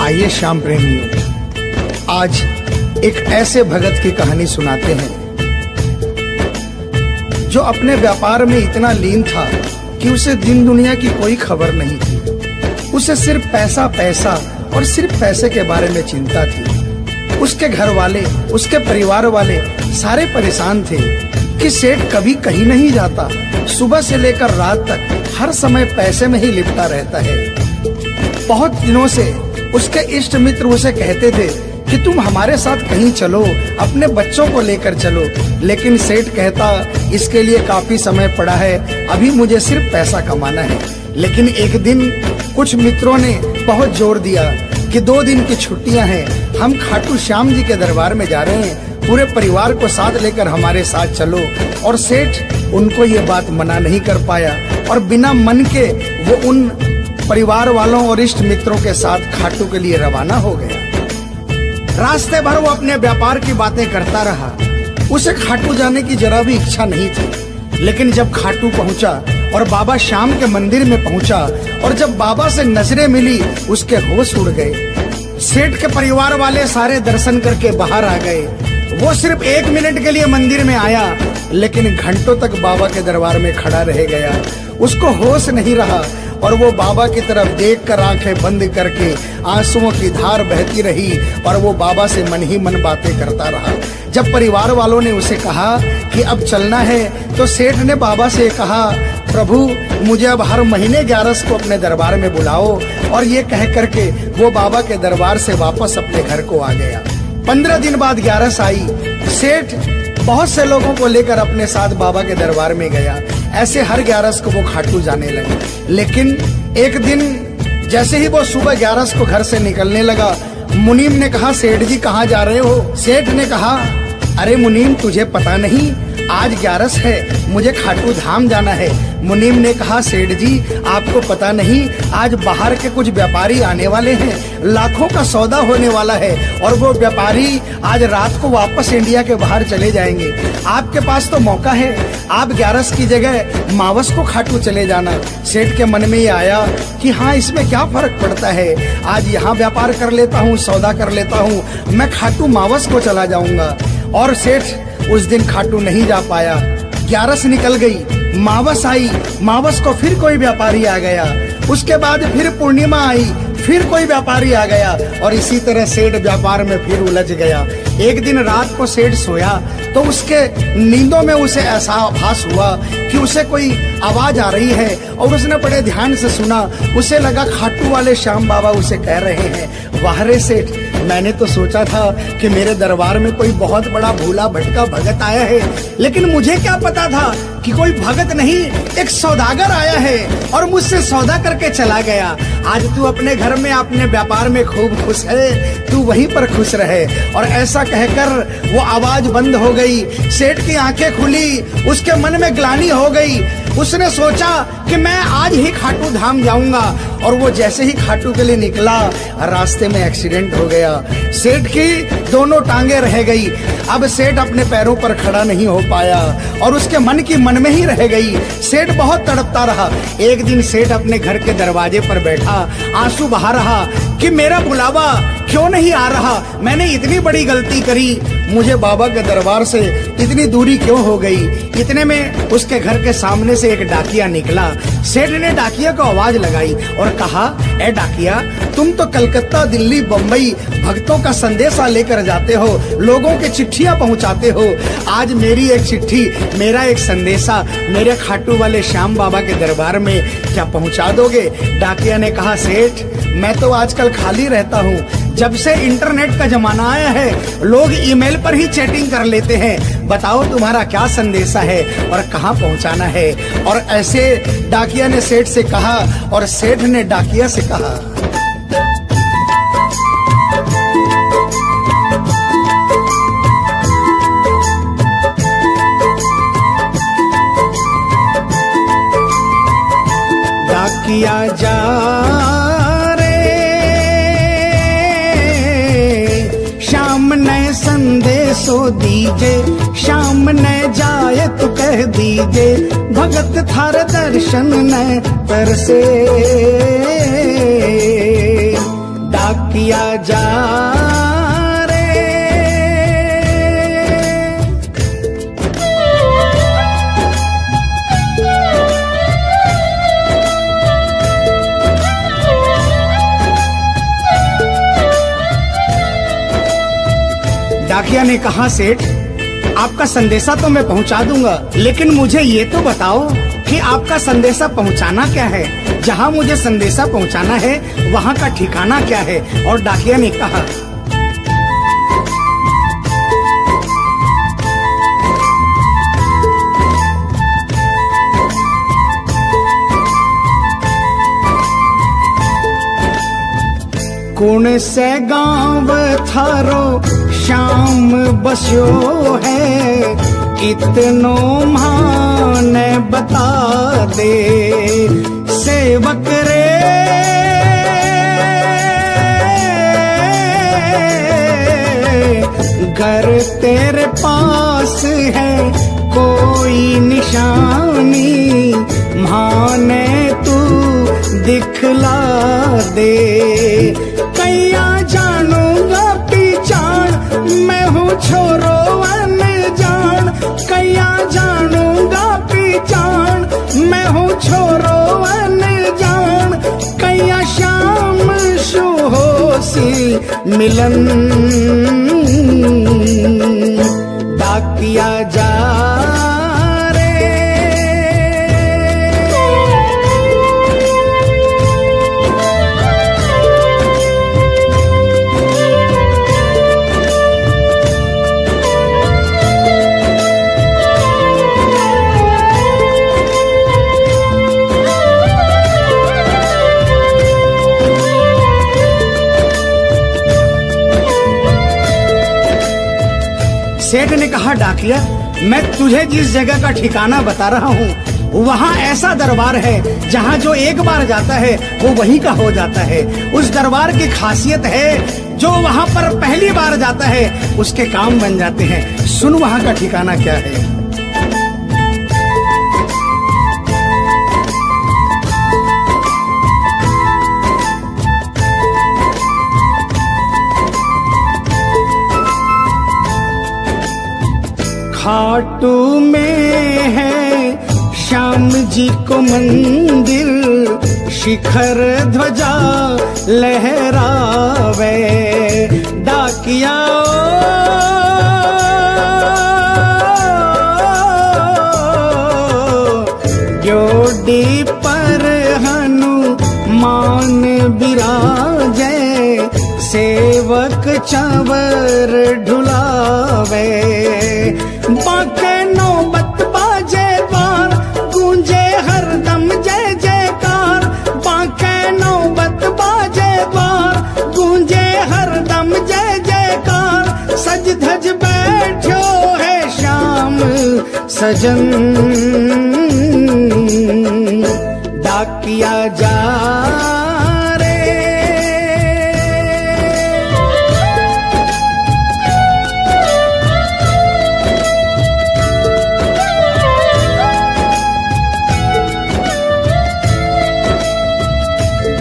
आइए श्याम प्रेमियों, आज एक ऐसे भगत की कहानी सुनाते हैं जो अपने व्यापार में इतना लीन था कि उसे दिन दुनिया की कोई खबर नहीं थी। उसे सिर्फ पैसा पैसा और सिर्फ पैसे के बारे में चिंता थी। उसके घर वाले, उसके परिवार वाले सारे परेशान थे कि सेठ कभी कहीं नहीं जाता, सुबह से लेकर रात तक हर समय पैसे में ही लिपटा रहता है। बहुत दिनों से उसके इष्ट मित्र उसे कहते थे कि तुम हमारे साथ कहीं चलो, अपने बच्चों को लेकर चलो, लेकिन सेठ कहता इसके लिए काफी समय पड़ा है, अभी मुझे सिर्फ पैसा कमाना है। लेकिन एक दिन कुछ मित्रों ने बहुत जोर दिया कि 2 दिन की छुट्टियां हैं, हम खाटू श्याम जी के दरबार में जा रहे हैं, पूरे परिवार को साथ लेकर हमारे साथ चलो। और सेठ उनको ये बात मना नहीं कर पाया और बिना मन के वो उन परिवार वालों और इष्ट मित्रों के साथ खाटू के लिए रवाना हो गया। रास्ते भर वो अपने व्यापार की बातें करता रहा। उसे खाटू जाने की जरा भी इच्छा नहीं थी। लेकिन जब खाटू पहुंचा और बाबा श्याम के मंदिर में पहुंचा और जब बाबा से नजरें मिली, उसके होश उड़ गए। सेठ के परिवार वाले सारे दर्शन करके बाहर आ गए। वो सिर्फ 1 मिनट के लिए मंदिर में आया, लेकिन घंटों तक बाबा के दरबार में खड़ा रह गया। उसको होश नहीं रहा और वो बाबा की तरफ देखकर आंखें बंद करके आंसुओं की धार बहती रही और वो बाबा से मन ही मन बातें करता रहा। जब परिवार वालों ने उसे कहा कि अब चलना है, तो सेठ ने बाबा से कहा, प्रभु मुझे अब हर महीने 11 को अपने दरबार में बुलाओ। और ये कह करके वो बाबा के दरबार से वापस अपने घर को आ गया। 15 दिन बाद 11 आई। सेठ बहुत से लोगों को लेकर अपने साथ बाबा के दरबार में गया। ऐसे हर 11 को वो खाटू जाने लगे। लेकिन एक दिन जैसे ही वो सुबह 11 को घर से निकलने लगा, मुनीम ने कहा, सेठ जी कहाँ जा रहे हो? सेठ ने कहा, अरे मुनीम तुझे पता नहीं, आज 11 है, मुझे खाटू धाम जाना है। मुनीम ने कहा, सेठ जी आपको पता नहीं, आज बाहर के कुछ व्यापारी आने वाले हैं, लाखों का सौदा होने वाला है और वो व्यापारी आज रात को वापस इंडिया के बाहर चले जाएंगे। आपके पास तो मौका है, आप 11 की जगह मावस को खाटू चले जाना। सेठ के मन में ये आया कि हाँ, इसमें क्या फर्क पड़ता है, आज यहाँ व्यापार कर लेता हूँ, सौदा कर लेता हूँ, मैं खाटू मावस को चला जाऊंगा। और सेठ उस दिन खाटू नहीं जा पाया। 11 निकल गई, मावस आई, मावस को फिर कोई व्यापारी आ गया। उसके बाद फिर पूर्णिमा आई, फिर कोई व्यापारी आ गया और इसी तरह सेठ व्यापार में फिर उलझ गया। एक दिन रात को सेठ सोया तो उसके नींदों में उसे ऐसा आभास हुआ कि उसे कोई आवाज आ रही है और उसने बड़े ध्यान से सुना। उसे लगा खाटू वाले श्याम बाबा उसे कह रहे हैं, वाह रे सेठ, मैंने तो सोचा था कि मेरे दरबार में कोई बहुत बड़ा भूला भटका भगत आया है, लेकिन मुझे क्या पता था कि कोई भगत नहीं, एक सौदागर आया है और मुझसे सौदा करके चला गया। आज तू अपने घर में, अपने व्यापार में खूब खुश है, तू वहीं पर खुश रहे। और ऐसा कहकर वो आवाज बंद हो गई। सेठ की आंखें खुली, उसके मन में ग्लानि हो गई। उसने सोचा कि मैं आज ही खाटू धाम जाऊंगा और वो जैसे ही खाटू के लिए निकला, रास्ते में एक्सीडेंट हो गया। सेठ की दोनों टांगे रह गई। अब सेठ अपने पैरों पर खड़ा नहीं हो पाया और उसके मन की मन में ही रह गई। सेठ बहुत तड़पता रहा। एक दिन सेठ अपने घर के दरवाजे पर बैठा, आंसू बहा रहा कि मेरा बुलावा क्यों नहीं आ रहा, मैंने इतनी बड़ी गलती करी, मुझे बाबा के दरबार से इतनी दूरी क्यों हो गई। इतने में उसके घर के सामने से एक डाकिया निकला। सेठ ने डाकिया को आवाज लगाई और कहा, ए डाकिया, तुम तो कलकत्ता, दिल्ली, बम्बई भक्तों का संदेशा लेकर जाते हो, लोगों के चिट्ठियां पहुंचाते हो। आज मेरी एक चिट्ठी, मेरा एक संदेशा मेरे खाटू वाले श्याम बाबा के दरबार में क्या पहुंचा दोगे? डाकिया ने कहा, सेठ मैं तो आजकल खाली रहता हूँ, जब से इंटरनेट का जमाना आया है लोग ईमेल पर ही चैटिंग कर लेते हैं, बताओ तुम्हारा क्या संदेशा है और कहाँ पहुँचाना है। और ऐसे डाकिया ने सेठ से कहा और सेठ ने डाकिया से कहा। डाकिया जा श्याम ने संदेशो दीजे, श्याम ने जाए तो कह दीजे, भगत थार दर्शन न तरसे। डाकिया डाकिया ने कहा, सेठ आपका संदेशा तो मैं पहुंचा दूंगा, लेकिन मुझे ये तो बताओ कि आपका संदेशा पहुंचाना क्या है। जहां मुझे संदेशा पहुंचाना है वहां का ठिकाना क्या है। और डाकिया ने कहा, कौन से गांव थारो शाम बस्यो है, इतनो माने बता दे सेवक रे। घर तेरे पास है कोई निशानी, माने तू दिखला दे। कैया जानूंगा पहचान, मैं हूँ छोरो अनजान। कैया जानूंगा पहचान, मैं हूँ छोरो अनजान। कैया शाम सुहोसी मिलन, डाकिया जा सेठ ने कहा, डाकिया मैं तुझे जिस जगह का ठिकाना बता रहा हूँ वहाँ ऐसा दरबार है जहाँ जो एक बार जाता है वो वहीं का हो जाता है। उस दरबार की खासियत है जो वहाँ पर पहली बार जाता है उसके काम बन जाते हैं। सुन वहाँ का ठिकाना क्या है। खाटू में है श्याम जी को मंदिर, शिखर ध्वजा लहरावे। डाकिया जोड़ी पर हनुमान बिराजे, सेवक चावर ढुलावे। बाके नौबत बाजे द्वार, गूंजे हरदम जय जयकार। बाके नौबत बाजे द्वार, गूंजे हरदम जय जयकार। सज धज बैठो है श्याम सजन, डाकिया जा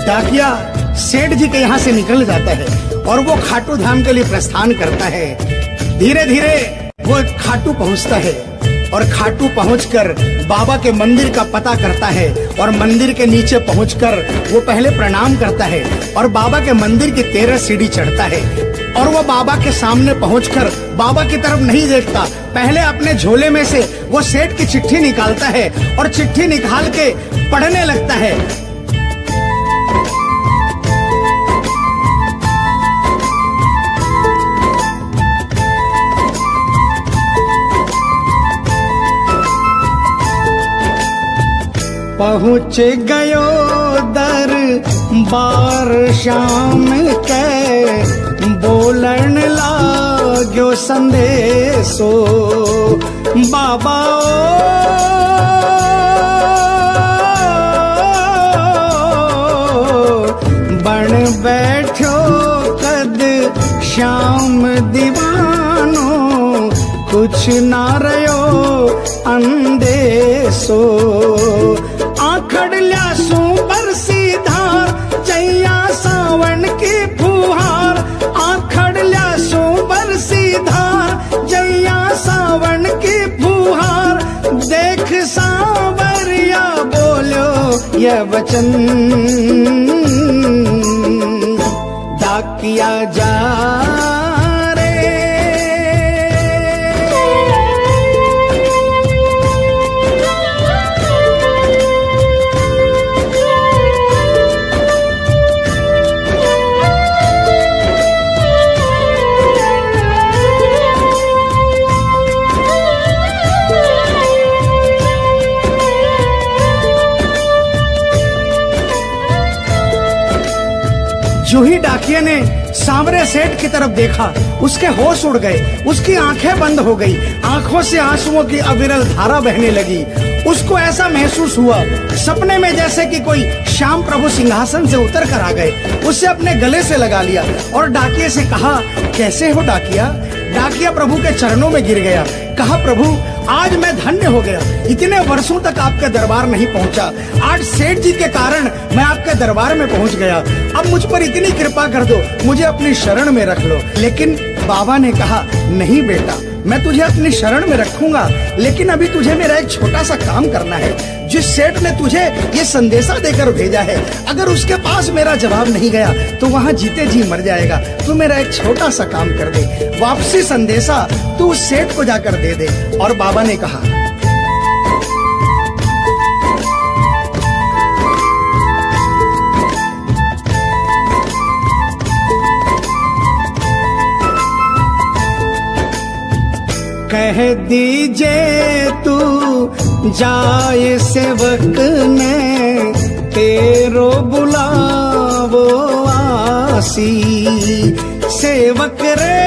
डाकिया सेठ जी के यहाँ से निकल जाता है और वो खाटू धाम के लिए प्रस्थान करता है। धीरे धीरे वो खाटू पहुँचता है और खाटू पहुंचकर बाबा के मंदिर का पता करता है और मंदिर के नीचे पहुंचकर वो पहले प्रणाम करता है और बाबा के मंदिर की 13 सीढ़ी चढ़ता है। और वो बाबा के सामने पहुंचकर बाबा की तरफ नहीं देखता, पहले अपने झोले में से वो सेठ की चिट्ठी निकालता है और चिट्ठी निकाल के पढ़ने लगता है। पहुँच गयो दरबार श्याम के, बोलन लाग्यो संदेशो। बाबा बन बैठो कद श्याम दीवानो, कुछ ना रयो अंदेशो। आखड़ ल्यासू बरसी धार, जैया सावन की फुहार। आखड़ ल्यासू बरसी धार, जैया सावन की फुहार। देख सांवरिया बोलो ये वचन, डाकिया जा रे। जो ही डाकिया ने सांवरे सेठ की तरफ देखा, उसके होश उड़ गए, उसकी आंखें बंद हो गई, आंखों से आंसुओं की अविरल धारा बहने लगी। उसको ऐसा महसूस हुआ सपने में जैसे कि कोई श्याम प्रभु सिंहासन से उतर कर आ गए। उसे अपने गले से लगा लिया और डाकिये से कहा, कैसे हो डाकिया? डाकिया प्रभु के चरणों में गिर गया, कहा, प्रभु आज मैं धन्य हो गया, इतने वर्षों तक आपके दरबार नहीं पहुंचा, आज सेठ जी के कारण मैं आपके दरबार में पहुंच गया। अब मुझ पर इतनी कृपा कर दो, मुझे अपनी शरण में रख लो। लेकिन बाबा ने कहा, नहीं बेटा, मैं तुझे अपनी शरण में रखूंगा, लेकिन अभी तुझे मेरा एक छोटा सा काम करना है। जिस सेठ ने तुझे ये संदेशा देकर भेजा है, अगर उसके पास मेरा जवाब नहीं गया तो वहाँ जीते जी मर जाएगा। तू मेरा एक छोटा सा काम कर दे, वापसी संदेशा तू उस सेठ को जाकर दे दे। और बाबा ने कहा, कह दीजिए तू जाए सेवक ने तेरो बुलावो आसी। सेवक रे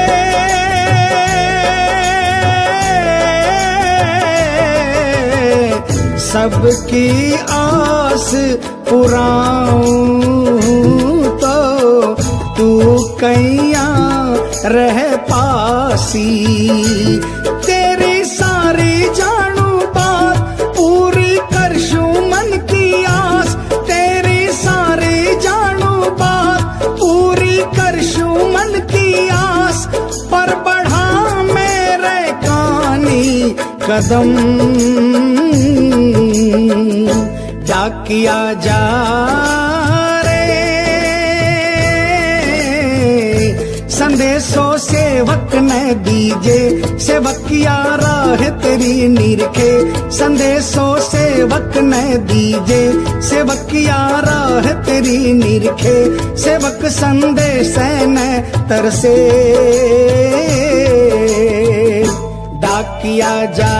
सबकी आस पुराऊं तो तू कैया रह पासी। तेरी सारी जानू बात पूरी करशू मन की आस, तेरी सारी जानू बात पूरी करशू मन की आस। पर बढ़ा मेरे कानी कदम डाकिया जा संदेशो सेवक ने दीजे, सेवकिया राह तेरी निरखे। संदेशो सेवक ने दीजे, सेवकिया राह तेरी निरखे। सेवक संदेश ने तरसे डाकिया जा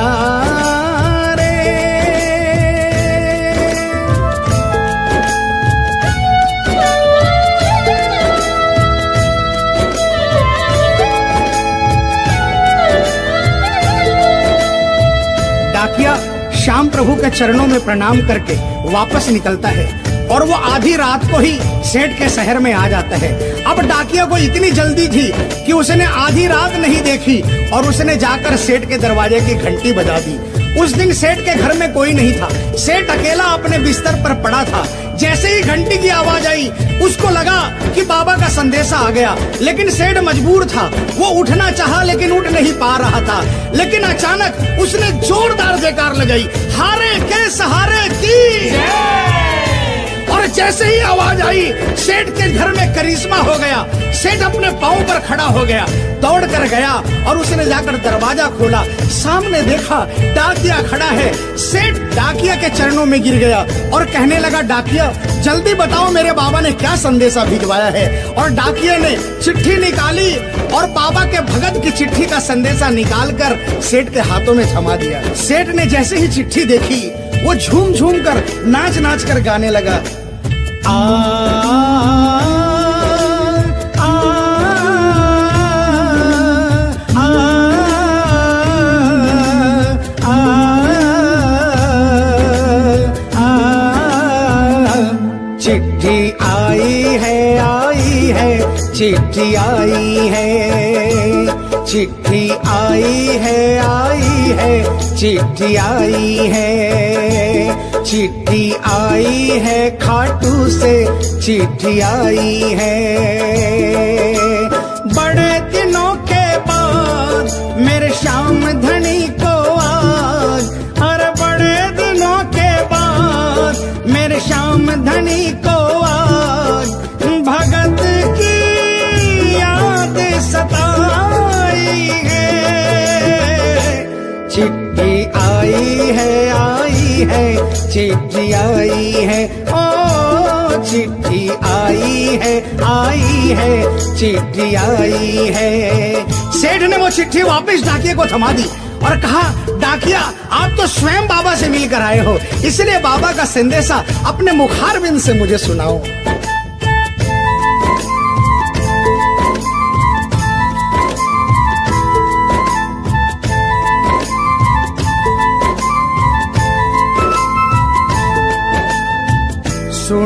डाकिया श्याम प्रभु के चरणों में प्रणाम करके वापस निकलता है और वो आधी रात को ही सेठ के शहर में आ जाता है। अब डाकिया को इतनी जल्दी थी कि उसने आधी रात नहीं देखी और उसने जाकर सेठ के दरवाजे की घंटी बजा दी। उस दिन सेठ के घर में कोई नहीं था, सेठ अकेला अपने बिस्तर पर पड़ा था। जैसे ही घंटी की आवाज आई उसको लगा कि बाबा का संदेशा आ गया, लेकिन सेठ मजबूर था, वो उठना चाहा लेकिन उठ नहीं पा रहा था। लेकिन अचानक उसने जोरदार जयकार लगाई, हारे के सहारे की। और जैसे ही आवाज आई सेठ के घर में करिश्मा हो गया। सेठ अपने पांव पर खड़ा हो गया, दौड़ कर गया और उसने जाकर दरवाजा खोला। सामने देखा डाकिया खड़ा है। सेठ डाकिया के चरणों में गिर गया और कहने लगा, डाकिया जल्दी बताओ मेरे बाबा ने क्या संदेशा भिजवाया है। और डाकिया ने चिट्ठी निकाली और बाबा के भगत की चिट्ठी का संदेशा निकालकर सेठ के हाथों में थमा दिया। सेठ ने जैसे ही चिट्ठी देखी वो झूम झूम कर नाच नाच कर गाने लगा, आ, आ, आ, आ, आ, चिट्ठी आई है, चिट्ठी आई है, चिट्ठी आई है, चिट्ठी आई है, चिट्ठी आई है, खाटू से चिट्ठी आई है। बड़े दिनों के बाद मेरे श्याम धनी को आज, अरे बड़े दिनों के बाद मेरे श्याम धनी को आज भगत की याद सताई है। चिट्ठी आई है, चिट्ठी आई है, ओ चिट्ठी आई है, चिट्ठी आई है। सेठ ने वो चिट्ठी वापस डाकिया को थमा दी और कहा, डाकिया आप तो स्वयं बाबा से मिलकर आए हो, इसलिए बाबा का संदेशा अपने मुखारबिंद से मुझे सुनाओ।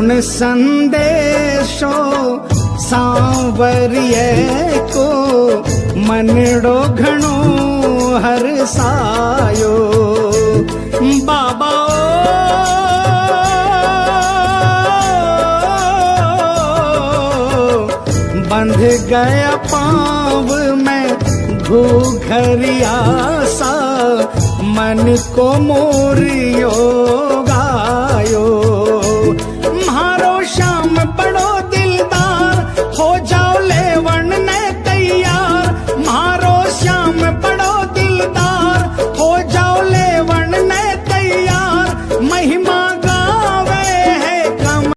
गुण संदेशो सांवरिये को मनड़ो घणो हरसायो। बाबा बंध गया पाँव में घूघरिया सा, मन को मोरियो गायो। म्हारो श्याम बड़ो